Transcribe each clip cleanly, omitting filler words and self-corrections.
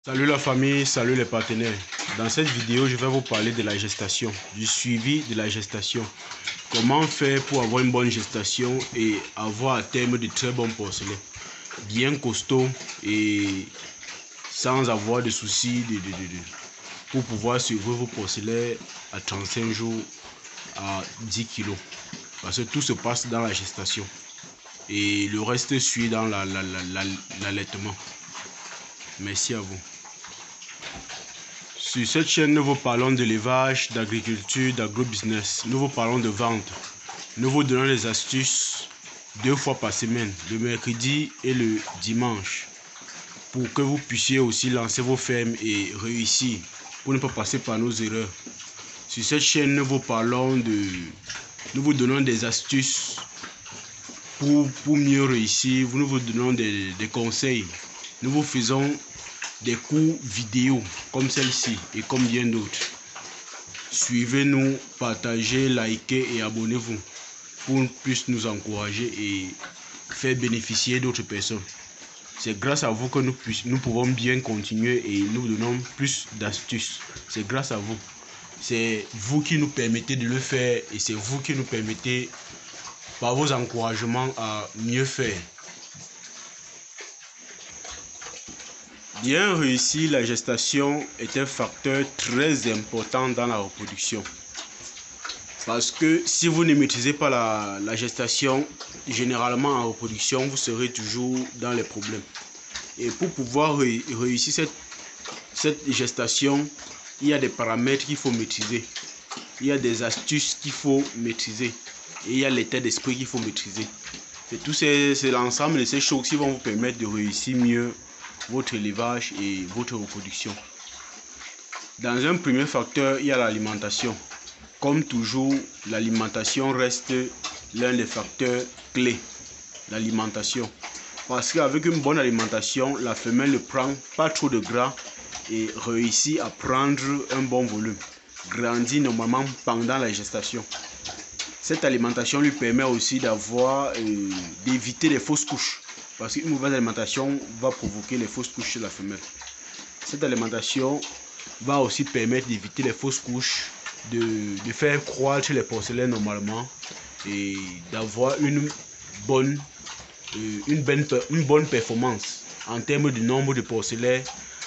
Salut la famille, salut les partenaires. Dans cette vidéo, je vais vous parler de la gestation, du suivi de la gestation. Comment faire pour avoir une bonne gestation et avoir à terme de très bons porcelets. Bien costauds et sans avoir de soucis pour pouvoir suivre vos porcelets à 35 jours à 10 kilos. Parce que tout se passe dans la gestation. Et le reste suit dans l'allaitement. Merci à vous. Sur cette chaîne, nous vous parlons d'élevage, d'agriculture, d'agrobusiness. Nous vous parlons de vente. Nous vous donnons des astuces 2 fois par semaine, le mercredi et le dimanche, pour que vous puissiez aussi lancer vos fermes et réussir, pour ne pas passer par nos erreurs. Sur cette chaîne, nous vous donnons des astuces pour mieux réussir. Nous vous donnons des conseils. Nous vous faisons des cours vidéo comme celle-ci et comme bien d'autres. Suivez-nous, partagez, likez et abonnez-vous pour plus nous encourager et faire bénéficier d'autres personnes. C'est grâce à vous que nous pouvons bien continuer et nous donnons plus d'astuces. C'est grâce à vous. C'est vous qui nous permettez de le faire et c'est vous qui nous permettez par vos encouragements à mieux faire. Bien réussir la gestation est un facteur très important dans la reproduction. Parce que si vous ne maîtrisez pas la gestation, généralement en reproduction, vous serez toujours dans les problèmes. Et pour pouvoir réussir cette gestation, il y a des paramètres qu'il faut maîtriser. Il y a des astuces qu'il faut maîtriser. Et il y a l'état d'esprit qu'il faut maîtriser. C'est l'ensemble de ces choses qui vont vous permettre de réussir mieux votre élevage et votre reproduction. Dans un premier facteur, il y a l'alimentation. Comme toujours, l'alimentation reste l'un des facteurs clés. L'alimentation. Parce qu'avec une bonne alimentation, la femelle ne prend pas trop de gras et réussit à prendre un bon volume. Grandit normalement pendant la gestation. Cette alimentation lui permet aussi d'éviter les fausses couches. Parce qu'une mauvaise alimentation va provoquer les fausses couches chez la femelle. Cette alimentation va aussi permettre d'éviter les fausses couches, de faire croître les porcelains normalement et d'avoir une bonne performance en termes de nombre de porcelains,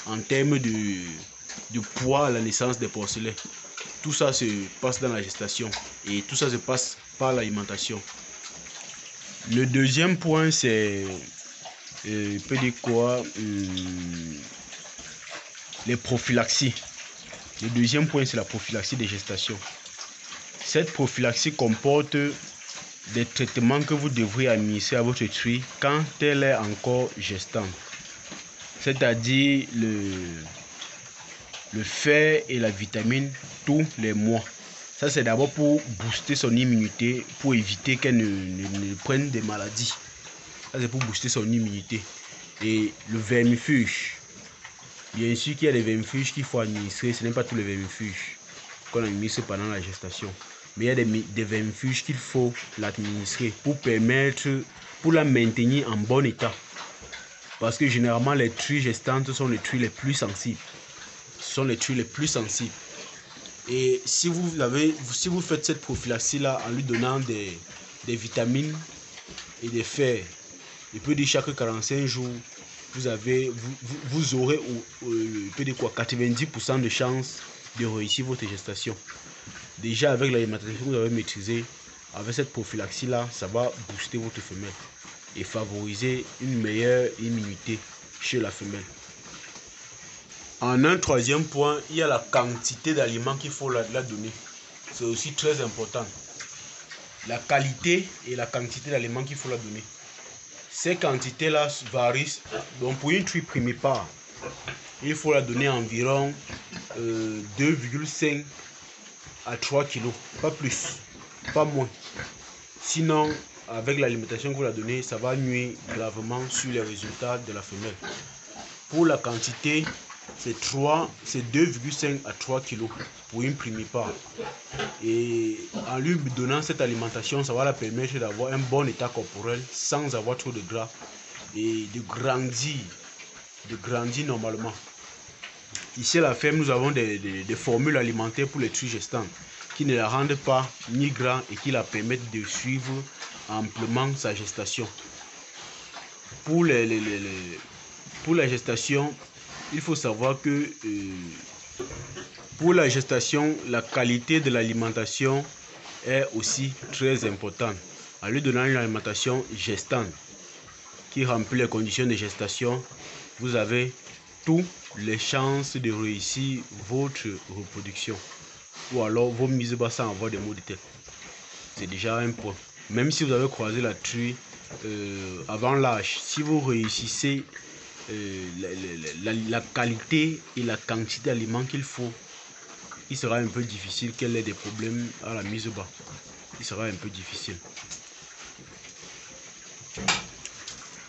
en termes de poids à la naissance des porcelains. Tout ça se passe dans la gestation et tout ça se passe par l'alimentation. Le deuxième point, c'est les prophylaxies. Le deuxième point, c'est la prophylaxie des gestations. Cette prophylaxie comporte des traitements que vous devrez administrer à votre truie quand elle est encore gestante. C'est-à-dire le fer et la vitamine tous les mois. Ça, c'est d'abord pour booster son immunité, pour éviter qu'elle ne prenne des maladies. Ça, c'est pour booster son immunité. Et le vermifuge. Bien sûr qu'il y a des vermifuges qu'il faut administrer. Ce n'est pas tous les vermifuges qu'on administre pendant la gestation. Mais il y a des vermifuges qu'il faut l'administrer pour la maintenir en bon état. Parce que généralement, les truies gestantes sont les truies les plus sensibles. Ce sont les truies les plus sensibles. Et si vous faites cette prophylaxie-là en lui donnant des vitamines et des fers, il peut dire chaque 45 jours, vous aurez 90% de chances de réussir votre gestation. Déjà avec l'alimentation que vous avez maîtrisée, avec cette prophylaxie-là, ça va booster votre femelle et favoriser une meilleure immunité chez la femelle. En un troisième point, il y a la quantité d'aliments qu'il faut la donner. C'est aussi très important. La qualité et la quantité d'aliments qu'il faut la donner. Ces quantités-là varient. Donc pour une truie primipare, il faut la donner environ 2,5 à 3 kg. Pas plus, pas moins. Sinon, avec l'alimentation que vous la donnez, ça va nuire gravement sur les résultats de la femelle. Pour la quantité, c'est 2,5 à 3 kg pour une primipare. Et en lui donnant cette alimentation, ça va la permettre d'avoir un bon état corporel sans avoir trop de gras et de grandir normalement. Ici à la ferme, nous avons des formules alimentaires pour les truies gestantes qui ne la rendent pas ni gras et qui la permettent de suivre amplement sa gestation. Pour la gestation, il faut savoir que pour la gestation, la qualité de l'alimentation est aussi très importante. En lui donnant une alimentation gestante qui remplit les conditions de gestation, vous avez toutes les chances de réussir votre reproduction ou alors vos mises bas sans avoir des maux de tête. C'est déjà un point. Même si vous avez croisé la truie avant l'âge, si vous réussissez la qualité et la quantité d'aliments qu'il faut, il sera un peu difficile qu'elle ait des problèmes à la mise bas. Il sera un peu difficile.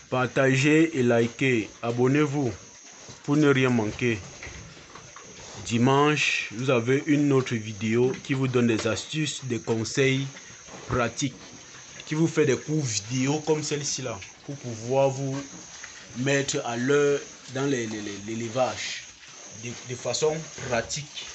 Partagez et likez. Abonnez-vous pour ne rien manquer. Dimanche, vous avez une autre vidéo qui vous donne des astuces, des conseils pratiques, qui vous fait des cours vidéo comme celle-ci là, pour pouvoir vous mettre à l'heure dans l'élevage de façon pratique.